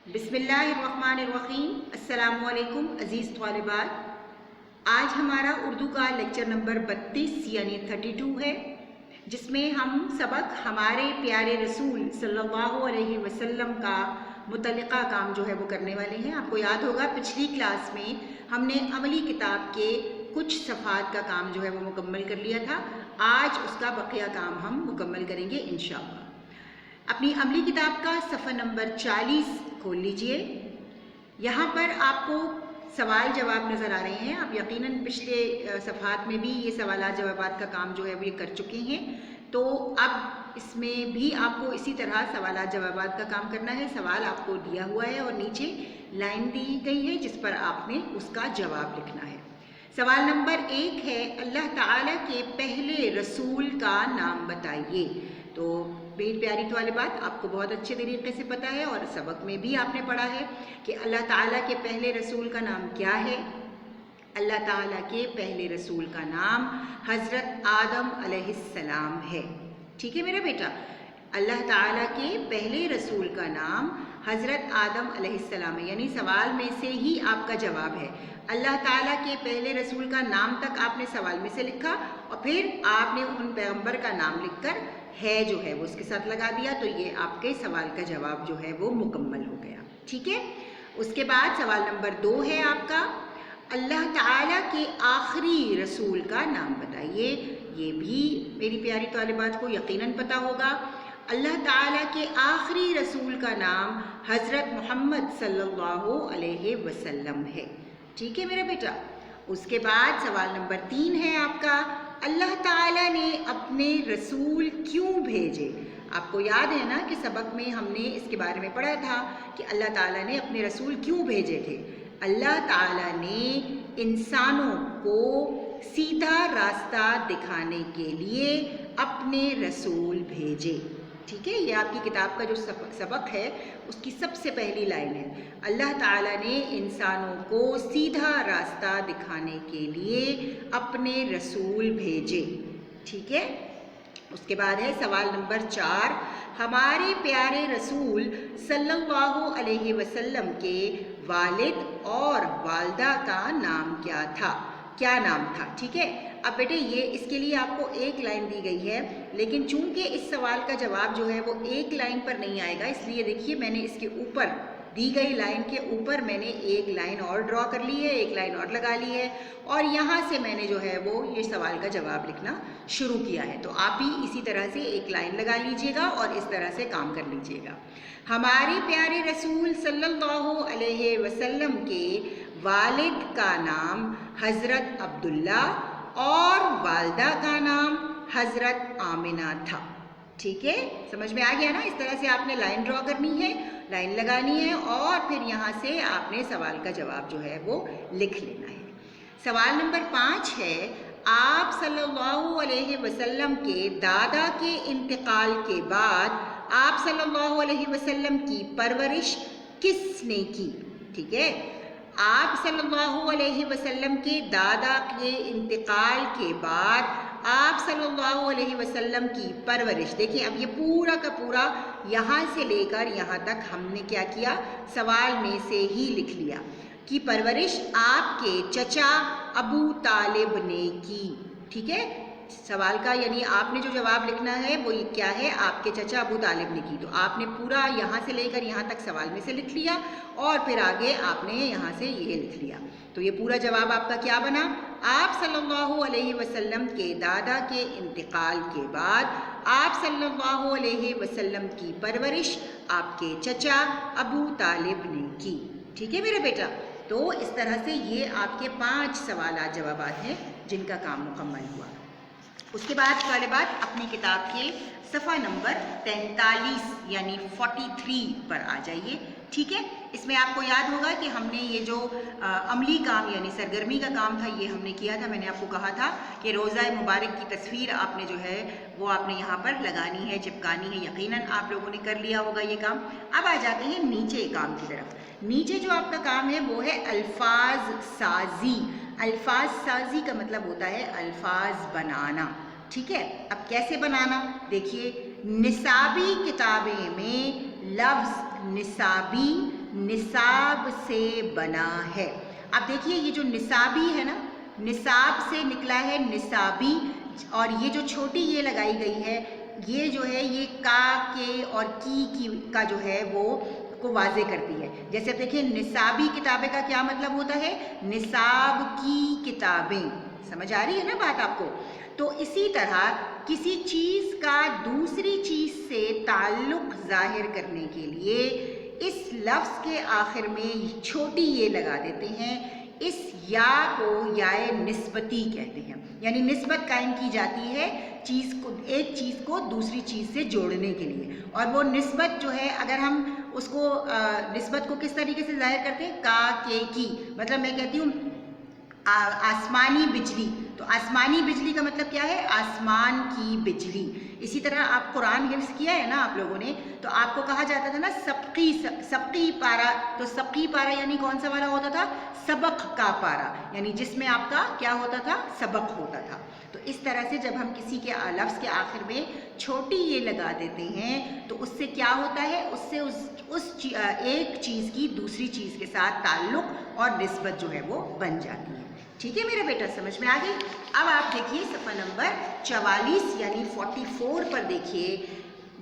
بسم اللہ الرحمن الرحیم۔ السلام علیکم عزیز طالبات، آج ہمارا اردو کا لیکچر نمبر 32 یعنی 32 ہے، جس میں ہم سبق ہمارے پیارے رسول صلی اللہ علیہ وسلم کا متعلقہ کام جو ہے وہ کرنے والے ہیں۔ آپ کو یاد ہوگا پچھلی کلاس میں ہم نے عملی کتاب کے کچھ صفحات کا کام جو ہے وہ مکمل کر لیا تھا۔ آج اس کا بقیہ کام ہم مکمل کریں گے انشاءاللہ۔ اپنی عملی کتاب کا صفحہ نمبر 40 کھول لیجئے۔ یہاں پر آپ کو سوال جواب نظر آ رہے ہیں۔ آپ یقیناً پچھلے صفحات میں بھی یہ سوالات جوابات کا کام جو ہے وہ یہ کر چکے ہیں، تو اب اس میں بھی آپ کو اسی طرح سوالات جوابات کا کام کرنا ہے۔ سوال آپ کو دیا ہوا ہے اور نیچے لائن دی گئی ہے جس پر آپ نے اس کا جواب لکھنا ہے۔ سوال نمبر 1 ہے، اللہ تعالیٰ کے پہلے رسول کا نام بتائیے۔ تو میری پیاری طالبات، آپ کو بہت اچھے طریقے سے پتہ ہے اور سبق میں بھی آپ نے پڑھا ہے کہ اللہ تعالیٰ کے پہلے رسول کا نام کیا ہے۔ اللہ تعالیٰ کے پہلے رسول کا نام حضرت آدم علیہ السلام ہے۔ ٹھیک ہے میرا بیٹا، اللہ تعالیٰ کے پہلے رسول کا نام حضرت آدم علیہ السلام ہے، یعنی سوال میں سے ہی آپ کا جواب ہے۔ اللہ تعالیٰ کے پہلے رسول کا نام تک آپ نے سوال میں سے لکھا اور پھر آپ نے ان پیغمبر کا نام لکھ کر ہے جو ہے وہ اس کے ساتھ لگا دیا، تو یہ آپ کے سوال کا جواب جو ہے وہ مکمل ہو گیا۔ ٹھیک ہے، اس کے بعد سوال نمبر 2 ہے آپ کا، اللہ تعالیٰ کے آخری رسول کا نام بتائیے۔ یہ بھی میری پیاری طالبات کو یقیناً پتہ ہوگا۔ اللہ تعالیٰ کے آخری رسول کا نام حضرت محمد صلی اللہ علیہ وسلم ہے۔ ٹھیک ہے میرا بیٹا، اس کے بعد سوال نمبر 3 ہے آپ کا، اللہ تعالیٰ نے اپنے رسول کیوں بھیجے؟ آپ کو یاد ہے نا کہ سبق میں ہم نے اس کے بارے میں پڑھا تھا کہ اللہ تعالیٰ نے اپنے رسول کیوں بھیجے تھے۔ اللہ تعالیٰ نے انسانوں کو سیدھا راستہ دکھانے کے لیے اپنے رسول بھیجے۔ ٹھیک ہے، یہ آپ کی کتاب کا جو سبق ہے اس کی سب سے پہلی لائن ہے، اللہ تعالیٰ نے انسانوں کو سیدھا راستہ دکھانے کے لیے اپنے رسول بھیجے۔ ٹھیک ہے، اس کے بعد ہے سوال نمبر 4، ہمارے پیارے رسول صلی اللہ علیہ وسلم کے والد اور والدہ کا نام کیا تھا؟ کیا نام تھا؟ ٹھیک ہے، اب بیٹے یہ اس کے لیے آپ کو ایک لائن دی گئی ہے، لیکن چونکہ اس سوال کا جواب جو ہے وہ ایک لائن پر نہیں آئے گا، اس لیے دیکھیے میں نے اس کے اوپر دی گئی لائن کے اوپر میں نے ایک لائن اور ڈرا کر لی ہے، ایک لائن اور لگا لی ہے، اور یہاں سے میں نے جو ہے وہ یہ سوال کا جواب لکھنا شروع کیا ہے۔ تو آپ بھی اسی طرح سے ایک لائن لگا لیجئے گا اور اس طرح سے کام کر لیجئے گا۔ ہمارے پیارے رسول صلی اللہ علیہ وسلم کے والد کا نام حضرت عبداللہ اور والدہ کا نام حضرت آمنہ تھا۔ ٹھیک ہے، سمجھ میں آ گیا نا؟ اس طرح سے آپ نے لائن ڈرا کرنی ہے، لائن لگانی ہے اور پھر یہاں سے آپ نے سوال کا جواب جو ہے وہ لکھ لینا ہے۔ سوال نمبر 5 ہے، آپ صلی اللہ علیہ وسلم کے دادا کے انتقال کے بعد آپ صلی اللہ علیہ وسلم کی پرورش کس نے کی؟ ٹھیک ہے، آپ صلی اللہ علیہ وسلم کے دادا کے انتقال کے بعد آپ صلی اللہ علیہ وسلم کی پرورش، دیکھیں اب یہ پورا کا پورا یہاں سے لے کر یہاں تک ہم نے کیا کیا، سوال میں سے ہی لکھ لیا کہ پرورش آپ کے چچا ابو طالب نے کی۔ ٹھیک ہے، سوال کا یعنی آپ نے جو جواب لکھنا ہے وہ کیا ہے، آپ کے چچا ابو طالب نے کی، تو آپ نے پورا یہاں سے لے کر یہاں تک سوال میں سے لکھ لیا اور پھر آگے آپ نے یہاں سے یہ لکھ لیا، تو یہ پورا جواب آپ کا کیا بنا، آپ صلی اللہ علیہ وسلم کے دادا کے انتقال کے بعد آپ صلی اللہ علیہ وسلم کی پرورش آپ کے چچا ابو طالب نے کی۔ ٹھیک ہے میرا بیٹا، تو اس طرح سے یہ آپ کے 5 سوالات جوابات ہیں جن کا کام مکمل ہوا۔ اس کے بعد طالبات اپنی کتاب کے صفحہ نمبر 43 یعنی 43 پر آ جائیے۔ ٹھیک ہے، اس میں آپ کو یاد ہوگا کہ ہم نے یہ جو عملی کام یعنی سرگرمی کا کام تھا یہ ہم نے کیا تھا۔ میں نے آپ کو کہا تھا کہ روزہ مبارک کی تصویر آپ نے جو ہے وہ آپ نے یہاں پر لگانی ہے، چپکانی ہے، یقیناً آپ لوگوں نے کر لیا ہوگا یہ کام۔ اب آ جاتے ہیں نیچے کام کی طرف۔ نیچے جو آپ کا کام ہے وہ ہے الفاظ سازی۔ الفاظ سازی کا مطلب ہوتا ہے الفاظ بنانا۔ ٹھیک ہے، اب کیسے بنانا؟ دیکھیے، نصابی کتابیں میں लफ्ज़ निसाबी निसाब से बना है। अब देखिए ये जो निसाबी है ना, निसाब से निकला है निसाबी, और ये जो छोटी ये लगाई गई है ये जो है ये का के और की का जो है वो को वाजे करती है। जैसे अब देखिए निसाबी किताबें का क्या मतलब होता है, निसाब की किताबें। समझ आ रही है ना बात आपको? तो इसी तरह किसी चीज़ का दूसरी चीज़ से ताल्लुक़ ज़ाहिर करने के लिए इस लफ्ज़ के आखिर में छोटी ये लगा देते हैं। इस या को याए निस्बती कहते हैं, यानी निस्बत कायम की जाती है चीज़ को, एक चीज़ को दूसरी चीज़ से जोड़ने के लिए। और वो निस्बत जो है अगर हम उसको निस्बत को किस तरीके से ज़ाहिर करते हैं, का के की। मतलब मैं कहती हूँ आसमानी बिजली, तो आसमानी बिजली का मतलब क्या है, आसमान की बिजली। इसी तरह आप कुरान हिफ्ज़ किया है ना आप लोगों ने, तो आपको कहा जाता था ना सबकी पारा, तो सबकी पारा यानी कौन सा वाला होता था, सबक का पारा, यानी जिसमें आपका क्या होता था, सबक होता था। तो इस तरह से जब हम किसी के लफ्ज़ के आखिर में छोटी ये लगा देते हैं तो उससे क्या होता है, उससे एक चीज़ की दूसरी चीज़ के साथ ताल्लुक़ और निस्बत जो है वो बन जाती है। ठीक है मेरा बेटा, समझ में आ गई? अब आप देखिए सफ़ा नंबर 44 यानी 44 पर देखिए,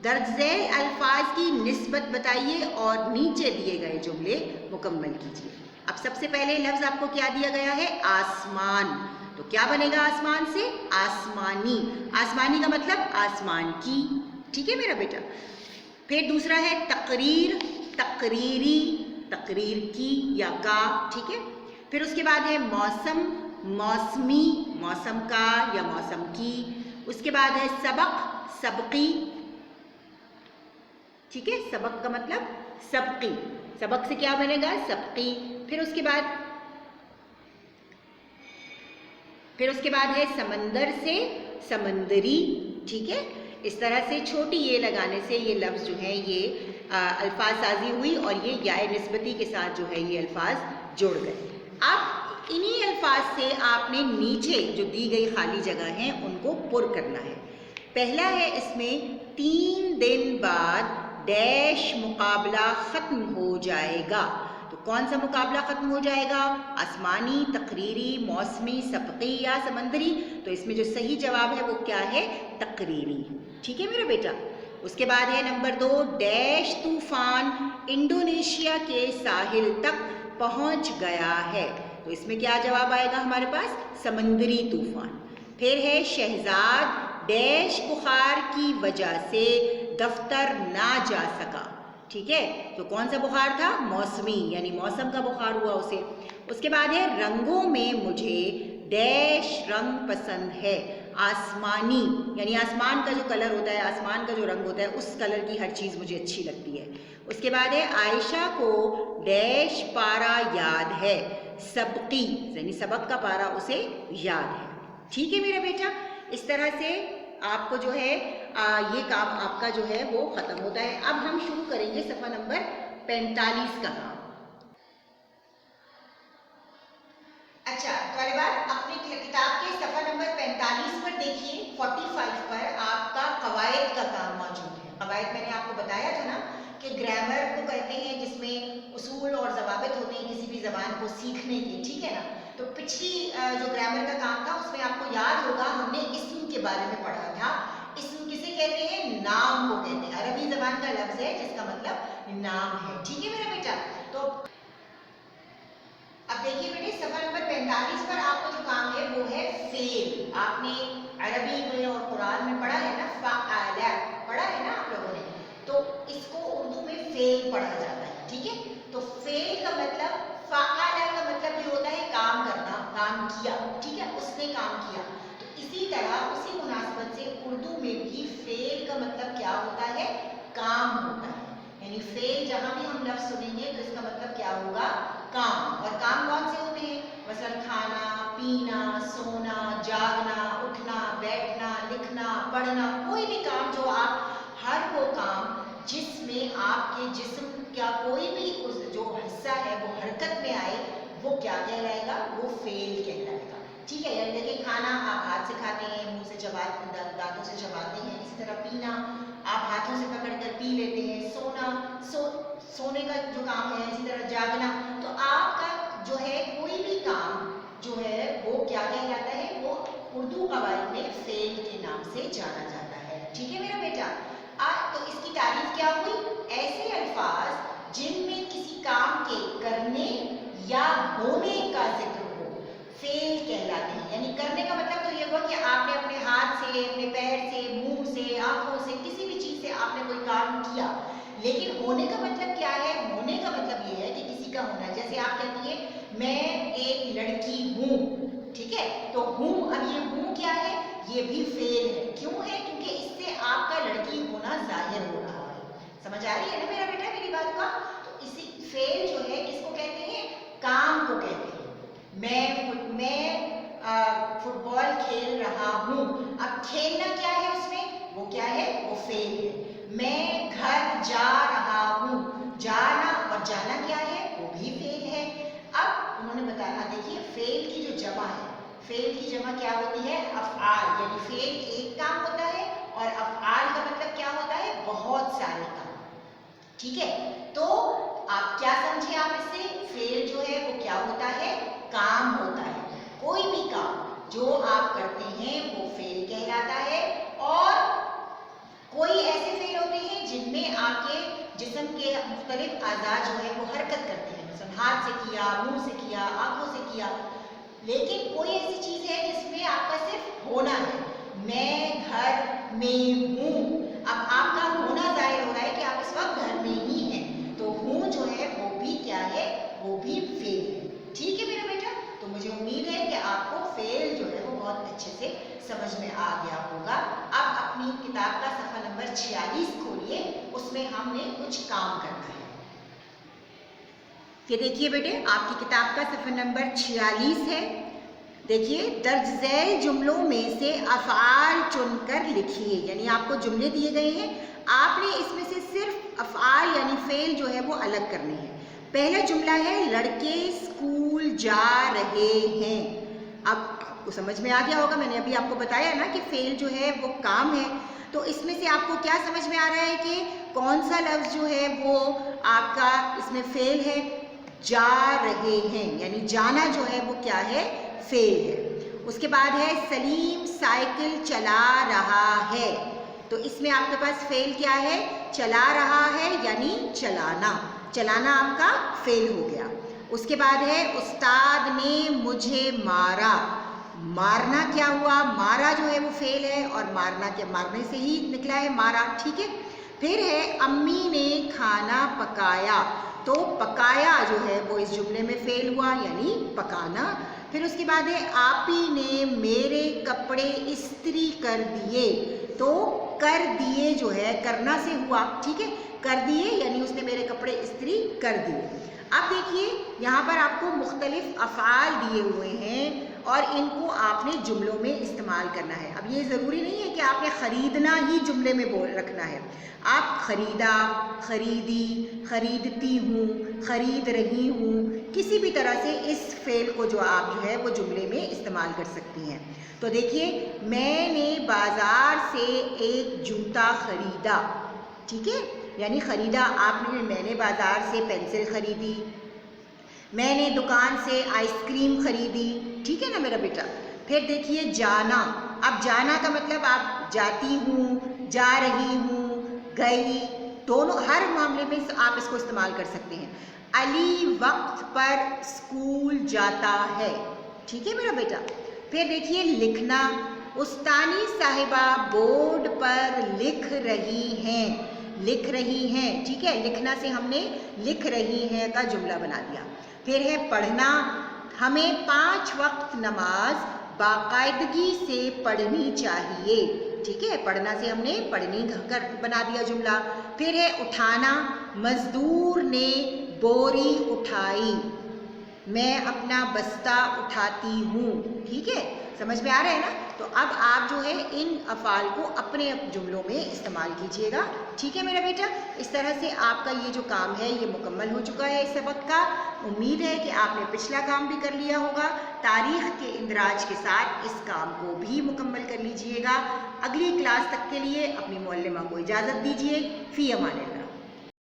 दर्ज झैल अल्फाज की निस्बत बताइए और नीचे दिए गए जुमले मुकम्मल कीजिए। अब सबसे पहले लफ्ज़ आपको क्या दिया गया है, आसमान। तो क्या बनेगा आसमान से, आसमानी। आसमानी का मतलब आसमान की। ठीक है मेरा बेटा। फिर दूसरा है तकरीर, तकरीरी, तकरीर की या का। ठीक है। फिर उसके बाद है मौसम, मौसमी, मौसम का या मौसम की। उसके बाद है सबक, सबकी। ठीक है, सबक का मतलब सबकी, सबक से क्या बनेगा, सबकी। फिर उसके बाद है समंदर से समंदरी। ठीक है, इस तरह से छोटी ये लगाने से ये लफ्ज़ जो है ये अल्फाज साजी हुई और ये याए निस्बती के साथ जो है ये अल्फाज जुड़ गए। अब इन्हीं अल्फाज से आपने नीचे जो दी गई खाली जगह हैं उनको पुर करना है। पहला है इसमें 3 दिन बाद डैश मुकाबला ख़त्म हो जाएगा। तो कौन सा मुकाबला ख़त्म हो जाएगा, आसमानी, तकरीरी, मौसमी, सबकी या समंदरी। तो इसमें जो सही जवाब है वो क्या है, तकरीरी। ठीक है मेरा बेटा। उसके बाद है नंबर 2, डैश तूफ़ान इंडोनेशिया के साहिल तक पहुंच गया है। तो इसमें क्या जवाब आएगा हमारे पास, समंदरी तूफ़ान। फिर है शहजाद डैश बुखार की वजह से दफ्तर ना जा सका। ठीक है, तो कौन सा बुखार था, मौसमी, यानी मौसम का बुखार हुआ उसे। उसके बाद है रंगों में मुझे डैश रंग पसंद है, आसमानी, यानी आसमान का जो कलर होता है, आसमान का जो रंग होता है उस कलर की हर चीज़ मुझे अच्छी लगती है। उसके बाद है आयशा को डैश पारा याद है, सबकी, यानी सबक का पारा उसे याद है। ठीक है मेरा बेटा। इस तरह से आपको जो है ये काम आपका जो है वो ख़त्म होता है। अब हम शुरू करेंगे सफ़ा नंबर 45 का काम। अच्छा तालिबात, अपनी किताब के सफ़ा नंबर 45 पर देखिए, 45 पर आपका कवायद का काम मौजूद है। कवायद मैंने आपको बताया था ना कि ग्रामर को कहते हैं जिसमें उसूल और ज़वाबित होते हैं किसी भी ज़बान को सीखने के। ठीक है ना। तो पिछली जो ग्रामर का काम था उसमें आपको याद होगा हमने इस्म के बारे में पढ़ा था। इस्म किसे कहते हैं, नाम को कहते हैं। अरबी ज़बान का लफ्ज़ है जिसका मतलब नाम है। ठीक है मेरा बेटा। तो अब देखिए बेटे सफ़ा नंबर 45 पर आपको जो काम है वो है फेल। आपने अरबी में और कुरान में पढ़ा है ना, फ़अला पढ़ा है ना आप लोगों ने, तो इसको उर्दू में फेल पढ़ा जाता है। ठीक है, तो फेल का मतलब, फ़अला का मतलब ये होता है काम करना, काम किया। ठीक है, उसने काम किया। तो इसी तरह उसी मुनासबत से उर्दू में भी फेल का मतलब क्या होता है, काम होता है। यानी फेल जहाँ भी हम लफ्ज़ सुनेंगे तो इसका मतलब क्या होगा, काम। और काम कौन से होते हैं, मसलन खाना, पीना, सोना, जागना, उठना, बैठना, लिखना, पढ़ना, कोई भी काम जो आप, हर वो काम जिसमें आपके जिस्म का कोई भी जो हिस्सा है वो हरकत में आए, वो क्या कहलाएगा, वो फेल कहलाएगा। ठीक है, यानी देखिए खाना आप हाथ से खाते हैं, मुंह से चबाते, दांतों से चबाते हैं। इसी तरह पीना आप हाथों से पकड़ कर पी लेते हैं। सोने का जो काम है, इसी तरह जागना। तो आपका जो है कोई भी काम जो है वो क्या कहलाता है, वो उर्दू कवायद में फेल के नाम से जाना जाता है। ठीक है मेरा बेटा। तो इसकी तारीफ क्या हुई, ऐसे अल्फाज जिनमें किसी काम के करने या होने का जिक्र हो, फेल कहलाते हैं। यानी करने का मतलब तो ये हुआ कि आपने अपने हाथ से, अपने पैर से, मुंह से, आंखों से, किसी भी चीज से आपने कोई काम किया। लेकिन होने का मतलब क्या है, होने का मतलब ये है कि किसी का होना। जैसे आप कहती है मैं एक लड़की हूँ, ठीक है, तो हूँ, अब ये हूँ क्या है, ये भी फेल है। क्यों है, क्योंकि इससे आपका लड़की होना जाहिर हो रहा है। समझ आ रही है ना मेरा बेटा मेरी बात का। तो इसी फेल जो है किसको कहते हैं, काम को कहते हैं। मैं फुटबॉल खेल रहा हूँ, अब खेलना क्या है उसमें, वो क्या है, वो फेल है। मैं घर जा रहा हूँ, जाना और जाना क्या है, वो भी फेल है। अब उन्होंने बताया, देखिए फेल की जो जमा है, फेल की जमा क्या होती है, अफ़आल। यानी फेल एक काम होता है और अफ़आल का मतलब क्या होता है, बहुत सारे काम। ठीक है, तो आप क्या समझे, आप इससे फेल जो है वो क्या होता है, काम होता है। कोई भी काम जो आप करते हैं वो फेल कहलाता है। और कोई ऐसे फेल होते हैं जिनमें आपके जिस्म के मुख्तलिफ आज़ा जो है वो हरकत करते हैं, मतलब हाथ से किया, मुंह से किया, आंखों से किया। लेकिन कोई ऐसी चीज है जिसमें आपका सिर्फ होना है, मैं घर में हूँ। अब आपका होना जाहिर हो रहा है कि आप इस वक्त घर में ही हैं, तो हूँ जो है वो भी क्या है, वो भी फेल है। ठीक है मेरा बेटा, तो मुझे उम्मीद है कि आपको फेल जो है वो बहुत अच्छे से समझ में आ गया होगा। अब अपनी किताब का सफ़ा नंबर 46 खोलिए, उसमें हमने कुछ काम करना है। ये देखिए बेटे, आपकी किताब का सफ़ा नंबर 46 है। देखिए, दर्ज झैल जुमलों में से अफ़आल चुनकर लिखिए। यानी आपको जुमले दिए गए हैं, आपने इसमें से सिर्फ अफ़आल यानी फेल जो है वो अलग करने हैं। पहला जुमला है, लड़के स्कूल जा रहे हैं। अब आपको समझ में आ गया होगा, मैंने अभी आपको बताया ना कि फेल जो है वो काम है। तो इसमें से आपको क्या समझ में आ रहा है कि कौन सा लफ्ज़ जो है वो आपका इसमें फेल है, जा रहे हैं। यानी जाना जो है वो क्या है, फेल है। उसके बाद है, सलीम साइकिल चला रहा है। तो इसमें आपके पास फेल क्या है, चला रहा है यानी चलाना। चलाना आपका फेल हो गया। उसके बाद है, उस्ताद ने मुझे मारा। मारना क्या हुआ, मारा जो है वो फेल है, और मारना क्या, मारने से ही निकला है मारा। ठीक है। फिर है, अम्मी ने खाना पकाया। तो पकाया जो है वो इस जुमले में फेल हुआ यानी पकाना। फिर उसके बाद है, आपी ने मेरे कपड़े इस्त्री कर दिए। तो कर दिए जो है करना से हुआ, ठीक है, कर दिए यानी उसने मेरे कपड़े इस्त्री कर दिए। अब देखिए, यहाँ पर आपको मुख्तलिफ अफ़आल दिए हुए हैं और इनको आपने जुमलों में इस्तेमाल करना है। अब ये ज़रूरी नहीं है कि आपने ख़रीदना ही जुमले में बोल रखना है। आप ख़रीदा, ख़रीदी, ख़रीदती हूँ, ख़रीद रही हूँ, किसी भी तरह से इस फेल को जो आप जो है वो जुमले में इस्तेमाल कर सकती हैं। तो देखिए, मैंने बाज़ार से एक जूता ख़रीदा। ठीक है, यानी ख़रीदा आपने, मैंने बाज़ार से पेंसिल ख़रीदी, मैंने दुकान से आइसक्रीम ख़रीदी। ठीक है ना मेरा बेटा। फिर देखिए, जाना। अब जाना का मतलब आप जाती हूँ, जा रही हूँ, गई, दोनों हर मामले में आप इसको इस्तेमाल कर सकते हैं। अली वक्त पर स्कूल जाता है। ठीक है मेरा बेटा। फिर देखिए, लिखना। उस्तानी साहिबा बोर्ड पर लिख रही हैं। लिख रही हैं, ठीक है, लिखना से हमने लिख रही हैं का जुमला बना दिया। फिर है, पढ़ना। हमें 5 वक्त नमाज बाकायदगी से पढ़नी चाहिए। ठीक है, पढ़ना से हमने पढ़नी कर बना दिया जुमला। फिर है, उठाना। मजदूर ने बोरी उठाई। मैं अपना बस्ता उठाती हूँ। ठीक है, समझ में आ रहा है ना। तो अब आप जो है इन अफ़आल को अपने जुमलों में इस्तेमाल कीजिएगा ٹھیک ہے میرا بیٹا؟ اس طرح سے آپ کا یہ جو کام ہے یہ مکمل ہو چکا ہے اس سبق کا۔ امید ہے کہ آپ نے پچھلا کام بھی کر لیا ہوگا۔ تاریخ کے اندراج کے ساتھ اس کام کو بھی مکمل کر لیجئے گا۔ اگلی کلاس تک کے لیے اپنی معلمہ کو اجازت دیجیے۔ فی امان اللہ۔